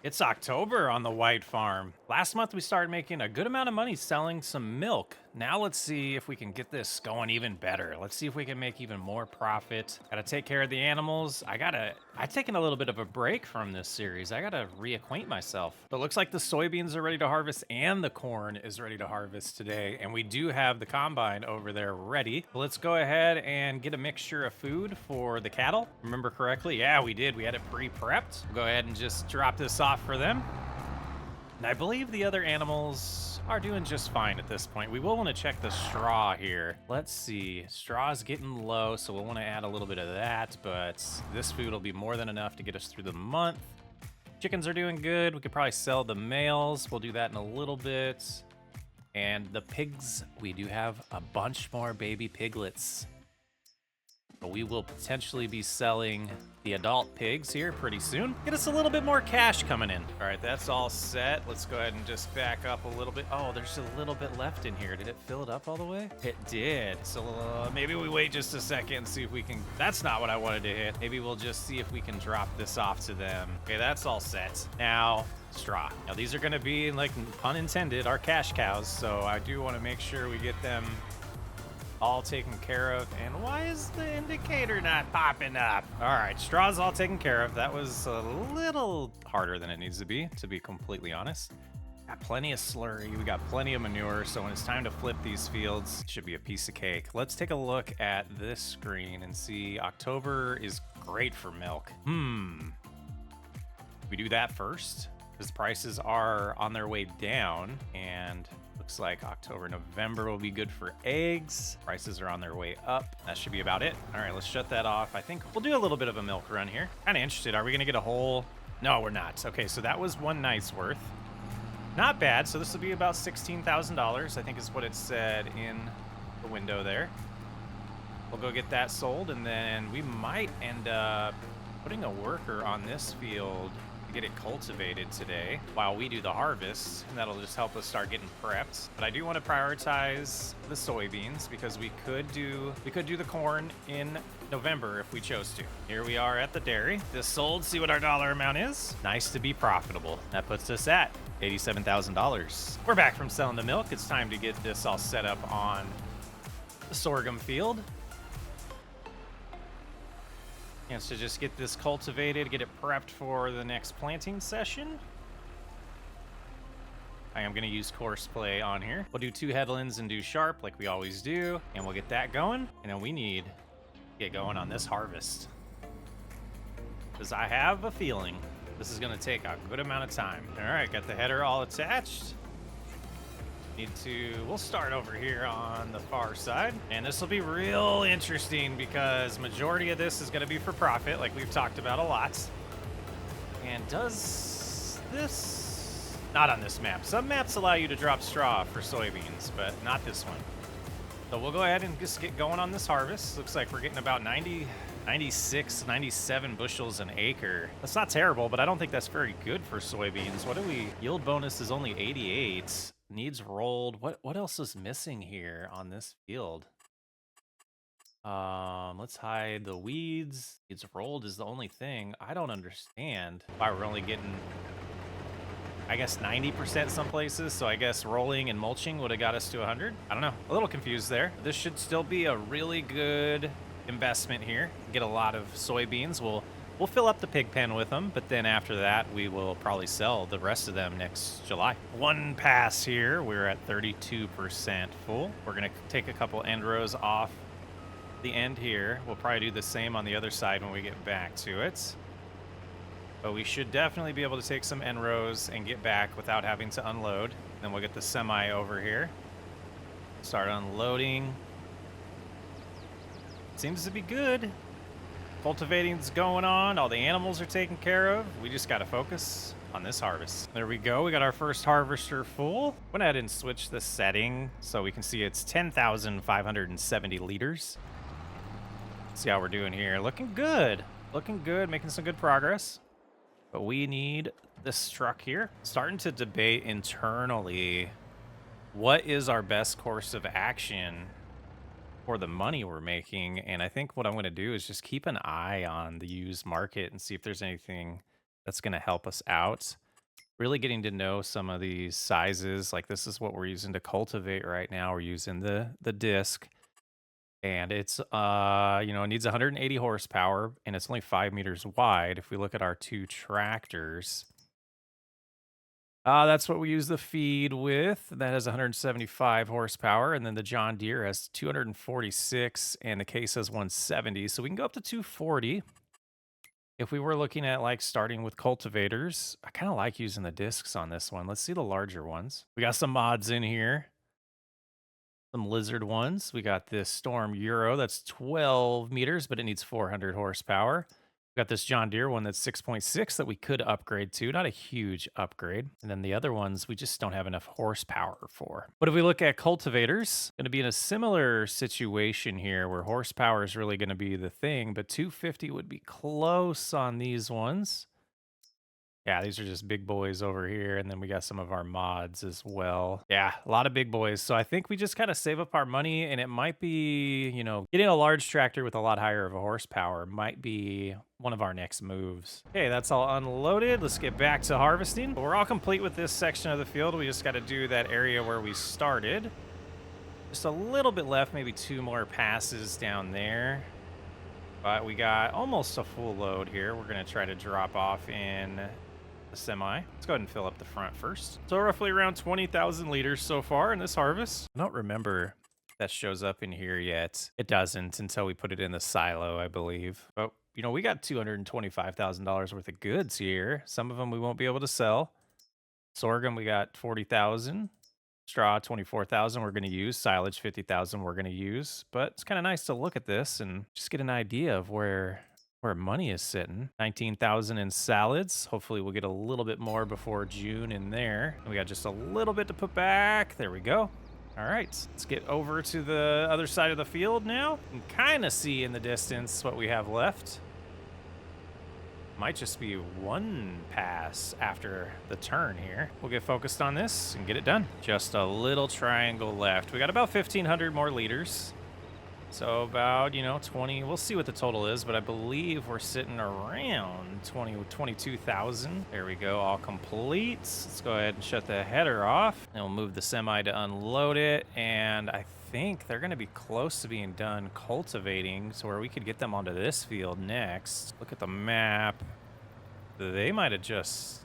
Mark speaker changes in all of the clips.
Speaker 1: It's October on the white farm. Last month we started making a good amount of money selling some milk. Now let's see if we can get this going even better. Let's see if we can make even more profit. Gotta take care of the animals. I've taken a little bit of a break from this series. I gotta reacquaint myself. But it looks like the soybeans are ready to harvest and the corn is ready to harvest today. And we do have the combine over there ready. Let's go ahead and get a mixture of food for the cattle. Remember correctly? Yeah, we did. We had it pre-prepped. Go ahead and just drop this off for them. And I believe the other animals are doing just fine at this point. We will want to check the straw here. Let's see. Straw is getting low, so we'll want to add a little bit of that, but this food will be more than enough to get us through the month. Chickens are doing good. We could probably sell the males. We'll do that in a little bit. And the pigs, we do have a bunch more baby piglets. But we will potentially be selling the adult pigs here pretty soon. Get us a little bit more cash coming in. All right, that's all set. Let's go ahead and just back up a little bit. Oh, there's a little bit left in here. Did it fill it up all the way? It did. So maybe we wait just a second and see if we can. That's not what I wanted to hit. Maybe we'll just see if we can drop this off to them. Okay, that's all set. Now, straw. Now, these are going to be, like, pun intended, our cash cows. So I do want to make sure we get them all taken care of. And why is the indicator not popping up? All right, straw's all taken care of. That was a little harder than it needs to be completely honest. Got plenty of slurry, we got plenty of manure, so when it's time to flip these fields, it should be a piece of cake. Let's take a look at this screen and see. October is great for milk. We do that first because the prices are on their way down, and looks like October, November will be good for eggs. Prices are on their way up. That should be about it. All right, let's shut that off. I think we'll do a little bit of a milk run here. Kind of interested. Are we going to get a whole? No, we're not. Okay, so that was one night's worth. Not bad. So this will be about $16,000, I think is what it said in the window there. We'll go get that sold, and then we might end up putting a worker on this field to get it cultivated today while we do the harvest, and that'll just help us start getting prepped. But I do want to prioritize the soybeans because we could do the corn in November if we chose to. Here we are at the dairy. This sold. See what our dollar amount is. Nice to be profitable. That puts us at $87,000. We're back from selling the milk. It's time to get this all set up on the sorghum field. And so just get this cultivated, get it prepped for the next planting session. I am going to use coarse play on here. We'll do 2 headlands and do sharp like we always do, and we'll get that going. And then we need to get going on this harvest, because I have a feeling this is going to take a good amount of time. All right, got the header all attached. We'll start over here on the far side, and this will be real interesting because majority of this is going to be for profit, like we've talked about a lot. And does this, not on this map. Some maps allow you to drop straw for soybeans, but not this one. So we'll go ahead and just get going on this harvest. Looks like we're getting about 96, 97 bushels an acre. That's not terrible, but I don't think that's very good for soybeans. Yield bonus is only 88. Needs rolled. What else is missing here on this field? Let's hide the weeds. Needs rolled is the only thing. I don't understand why we're only getting, I guess, 90% some places. So I guess rolling and mulching would have got us to 100. I don't know. A little confused there. This should still be a really good investment here. Get a lot of soybeans. We'll fill up the pig pen with them, but then after that, we will probably sell the rest of them next July. One pass here. We're at 32% full. We're going to take a couple end rows off the end here. We'll probably do the same on the other side when we get back to it. But we should definitely be able to take some end rows and get back without having to unload. Then we'll get the semi over here. Start unloading. Seems to be good. Cultivating's going on. All the animals are taken care of. We just got to focus on this harvest. There we go. We got our first harvester full. Went ahead and switch the setting so we can see it's 10,570 liters. See how we're doing here. Looking good. Looking good. Making some good progress. But we need this truck here. Starting to debate internally what is our best course of action for the money we're making. And I think what I'm going to do is just keep an eye on the used market and see if there's anything that's going to help us out. Really getting to know some of these sizes. Like this is what we're using to cultivate right now. We're using the disc, and it's it needs 180 horsepower and it's only 5 meters wide. If we look at our two tractors, that's what we use the feed with. That has 175 horsepower, and then the John Deere has 246, and the Case has 170. So we can go up to 240. If we were looking at like starting with cultivators, I kind of like using the discs on this one. Let's see the larger ones. We got some mods in here, some lizard ones. We got this Storm Euro that's 12 meters, but it needs 400 horsepower. We got this John Deere one that's 6.6 that we could upgrade to. Not a huge upgrade. And then the other ones we just don't have enough horsepower for. But if we look at cultivators, going to be in a similar situation here where horsepower is really going to be the thing, but 250 would be close on these ones. Yeah, these are just big boys over here, and then we got some of our mods as well. Yeah, a lot of big boys. So I think we just kind of save up our money, and it might be, getting a large tractor with a lot higher of a horsepower might be one of our next moves. Okay, that's all unloaded. Let's get back to harvesting. We're all complete with this section of the field. We just got to do that area where we started. Just a little bit left, maybe 2 more passes down there. But we got almost a full load here. We're going to try to drop off in the semi. Let's go ahead and fill up the front first. So roughly around 20,000 liters so far in this harvest. I don't remember if that shows up in here yet. It doesn't until we put it in the silo, I believe. But, we got $225,000 worth of goods here. Some of them we won't be able to sell. Sorghum, we got 40,000. Straw, 24,000 we're going to use. Silage, 50,000 we're going to use. But it's kind of nice to look at this and just get an idea of where money is sitting. 19,000 in salads. Hopefully we'll get a little bit more before June in there. And we got just a little bit to put back. There we go. All right, let's get over to the other side of the field now and kind of see in the distance what we have left. Might just be one pass after the turn here. We'll get focused on this and get it done. Just a little triangle left. We got about 1,500 more liters. So about, 20, we'll see what the total is, but I believe we're sitting around 22,000. There we go, all complete. Let's go ahead and shut the header off, and we'll move the semi to unload it. And I think they're gonna be close to being done cultivating, so where we could get them onto this field next. Look at the map. They might have just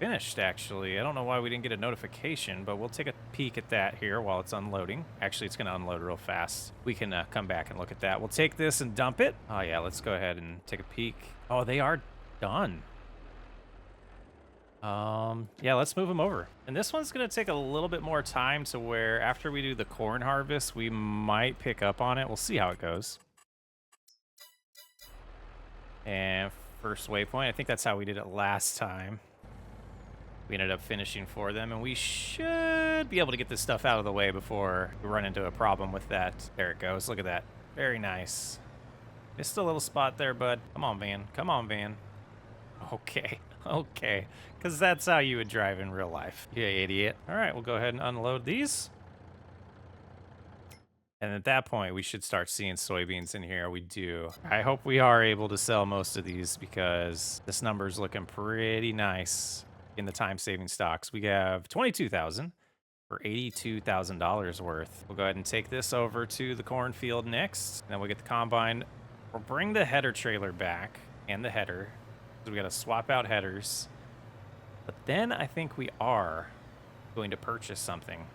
Speaker 1: finished, actually. I don't know why we didn't get a notification, but we'll take a peek at that here while it's unloading. Actually, it's going to unload real fast. We can come back and look at that. We'll take this and dump it. Oh, yeah, let's go ahead and take a peek. Oh, they are done. Yeah, let's move them over. And this one's going to take a little bit more time to where after we do the corn harvest, we might pick up on it. We'll see how it goes. And first waypoint, I think that's how we did it last time. We ended up finishing for them, and we should be able to get this stuff out of the way before we run into a problem with that. There it goes. Look at that. Very nice. Missed a little spot there, bud. Come on, van. Come on, van. Okay. Okay. Because that's how you would drive in real life. You idiot. All right, we'll go ahead and unload these. And at that point, we should start seeing soybeans in here. We do. I hope we are able to sell most of these because this number is looking pretty nice. In the time-saving stocks, we have 22,000 for $82,000 worth. We'll go ahead and take this over to the cornfield next. Then we'll get the combine. We'll bring the header trailer back and the header. So we got to swap out headers. But then I think we are going to purchase something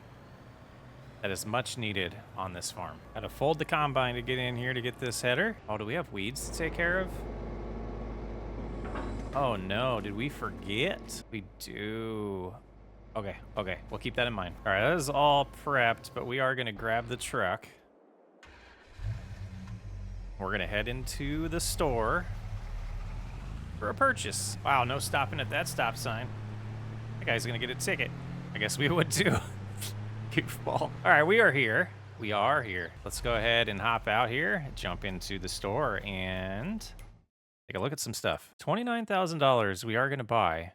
Speaker 1: that is much needed on this farm. Got to fold the combine to get in here to get this header. Oh, do we have weeds to take care of? Oh no, did we forget? We do. Okay, we'll keep that in mind. All right, that is all prepped, but we are gonna grab the truck. We're gonna head into the store for a purchase. Wow, no stopping at that stop sign. That guy's gonna get a ticket. I guess we would too. Goofball. All right, we are here. We are here. Let's go ahead and hop out here, jump into the store, and take a look at some stuff. $29,000 we are going to buy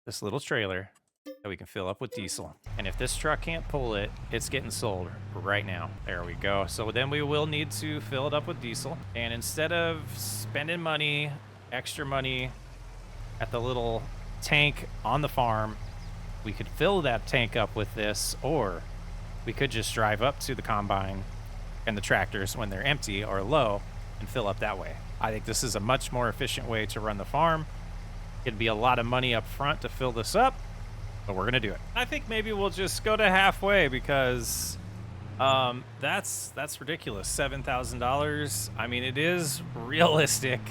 Speaker 1: this little trailer that we can fill up with diesel. And if this truck can't pull it, it's getting sold right now. There we go. So then we will need to fill it up with diesel. And instead of spending money, extra money at the little tank on the farm. We could fill that tank up with this, or we could just drive up to the combine and the tractors when they're empty or low and fill up that way. I think this is a much more efficient way to run the farm. It'd be a lot of money up front to fill this up, but we're gonna do it. I think maybe we'll just go to halfway because that's ridiculous. $7,000. I mean, it is realistic.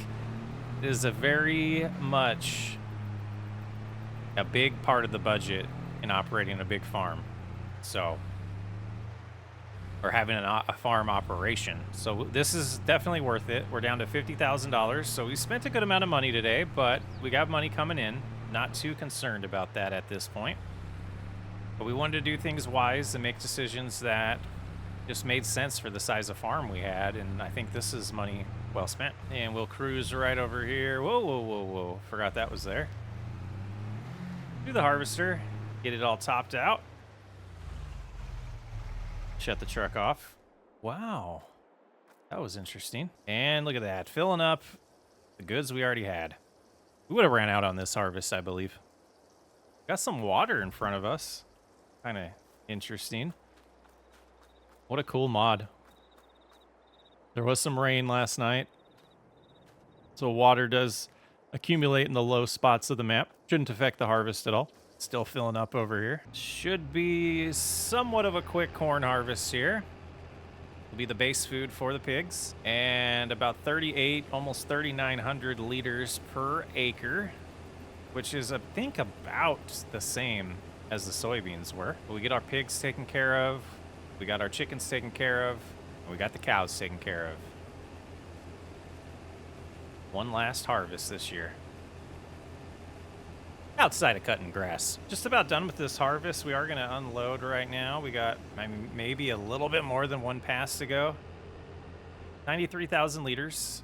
Speaker 1: It is a very much a big part of the budget in operating a big farm. So, or having a farm operation. So this is definitely worth it. We're down to $50,000. So we spent a good amount of money today, but we got money coming in. Not too concerned about that at this point. But we wanted to do things wise and make decisions that just made sense for the size of farm we had. And I think this is money well spent. And we'll cruise right over here. Whoa, whoa, whoa, whoa. Forgot that was there. Do the harvester. Get it all topped out. Shut the truck off. Wow. That was interesting. And look at that. Filling up the goods we already had. We would have ran out on this harvest, I believe. Got some water in front of us. Kind of interesting. What a cool mod. There was some rain last night, so water does accumulate in the low spots of the map. Shouldn't affect the harvest at all. Still filling up over here. Should be somewhat of a quick corn harvest here. Will be the base food for the pigs. And about 38, almost 3,900 liters per acre, which is, I think, about the same as the soybeans were. We get our pigs taken care of. We got our chickens taken care of. And we got the cows taken care of. One last harvest this year. Outside of cutting grass. Just about done with this harvest. We are going to unload right now. We got maybe a little bit more than one pass to go. 93,000 liters.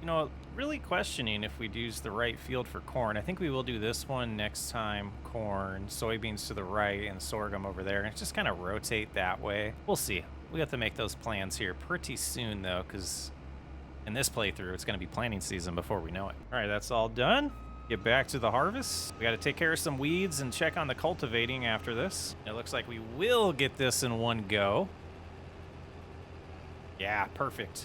Speaker 1: You know, really questioning if we'd use the right field for corn. I think we will do this one next time. Corn, soybeans to the right, and sorghum over there. And just kind of rotate that way. We'll see. We have to make those plans here pretty soon, though, because in this playthrough, it's going to be planting season before we know it. All right, that's all done. Get back to the harvest. We got to take care of some weeds and check on the cultivating after this. It looks like we will get this in one go. Yeah, perfect.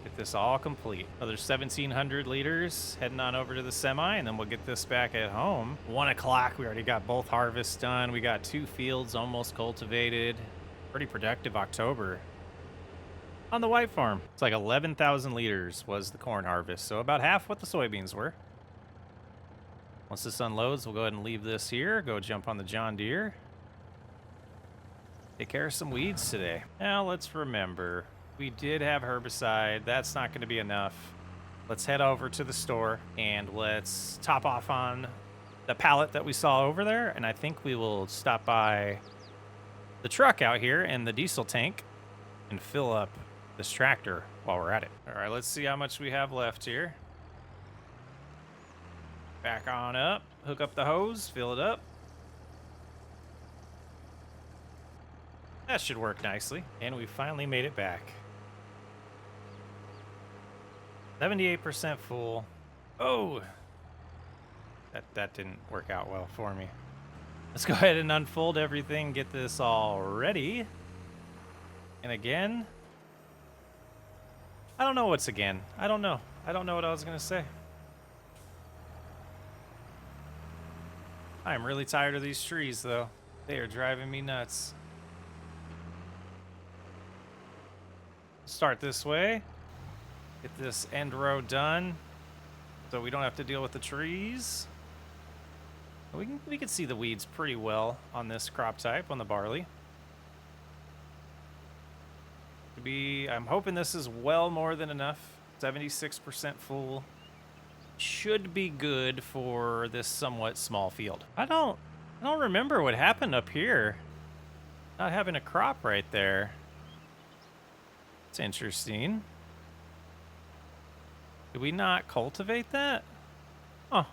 Speaker 1: Get this all complete. Another 1,700 liters heading on over to the semi, and then we'll get this back at home. 1 o'clock, we already got both harvests done. We got 2 fields almost cultivated. Pretty productive October. On the white farm, it's like 11,000 liters was the corn harvest, so about half what the soybeans were. Once this unloads, we'll go ahead and leave this here, go jump on the John Deere. Take care of some weeds today. Now let's remember, we did have herbicide. That's not going to be enough. Let's head over to the store and let's top off on the pallet that we saw over there, and I think we will stop by the truck out here and the diesel tank and fill up this tractor while we're at it. All right, let's see how much we have left here. Back on up, hook up the hose, fill it up. That should work nicely. And we finally made it back. 78% full. Oh, that didn't work out well for me. Let's go ahead and unfold everything, get this all ready. And again, I don't know what's again. I don't know. I don't know what I was going to say. I'm really tired of these trees, though. They are driving me nuts. Start this way. Get this end row done so we don't have to deal with the trees. We can see the weeds pretty well on this crop type, on the barley. I'm hoping this is well more than enough. 76% full. Should be good for this somewhat small field. I don't remember what happened up here. Not having a crop right there. It's interesting. Did we not cultivate that? Oh.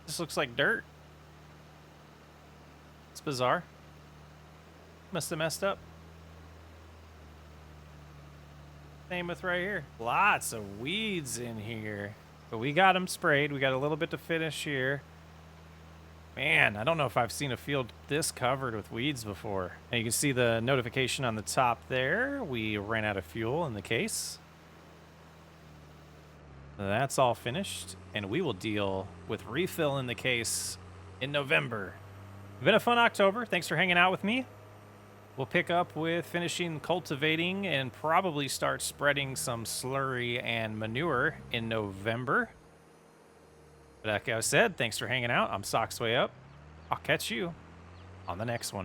Speaker 1: This looks like dirt. It's bizarre. Must have messed up. Same with right here. Lots of weeds in here. But we got them sprayed. We got a little bit to finish here. Man, I don't know if I've seen a field this covered with weeds before. And you can see the notification on the top there. We ran out of fuel in the case. That's all finished, and we will deal with refill in the case in November. It's been a fun October. Thanks for hanging out with me. We'll pick up with finishing cultivating and probably start spreading some slurry and manure in November. But like I said, thanks for hanging out. I'm Socksway Up. I'll catch you on the next one.